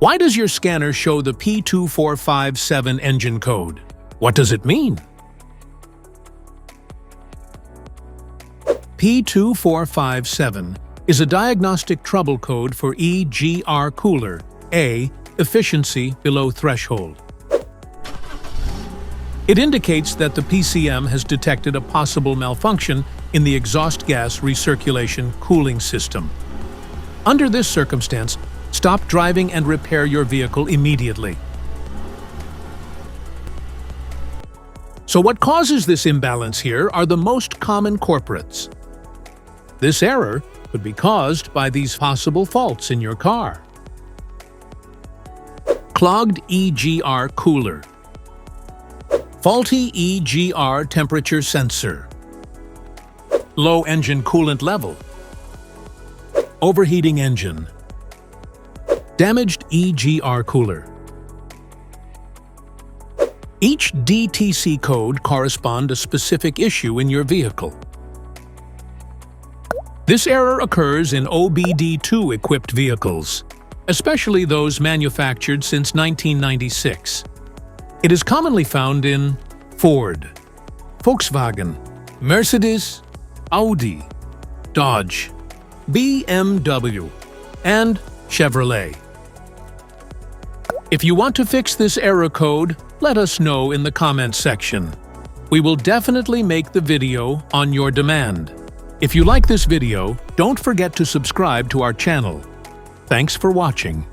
Why does your scanner show the P2457 engine code? What does it mean? P2457 is a diagnostic trouble code for EGR cooler, A, efficiency below threshold. It indicates that the PCM has detected a possible malfunction in the exhaust gas recirculation cooling system. Under this circumstance, stop driving and repair your vehicle immediately. So what causes this imbalance here are the most common culprits. This error could be caused by these possible faults in your car. Clogged EGR cooler. Faulty EGR temperature sensor. Low engine coolant level. Overheating engine. Damaged EGR cooler. Each DTC code corresponds to a specific issue in your vehicle. This error occurs in OBD2 equipped vehicles, especially those manufactured since 1996. It is commonly found in Ford, Volkswagen, Mercedes, Audi, Dodge, BMW, and Chevrolet. If you want to fix this error code, let us know in the comments section. We will definitely make the video on your demand. If you like this video, don't forget to subscribe to our channel. Thanks for watching.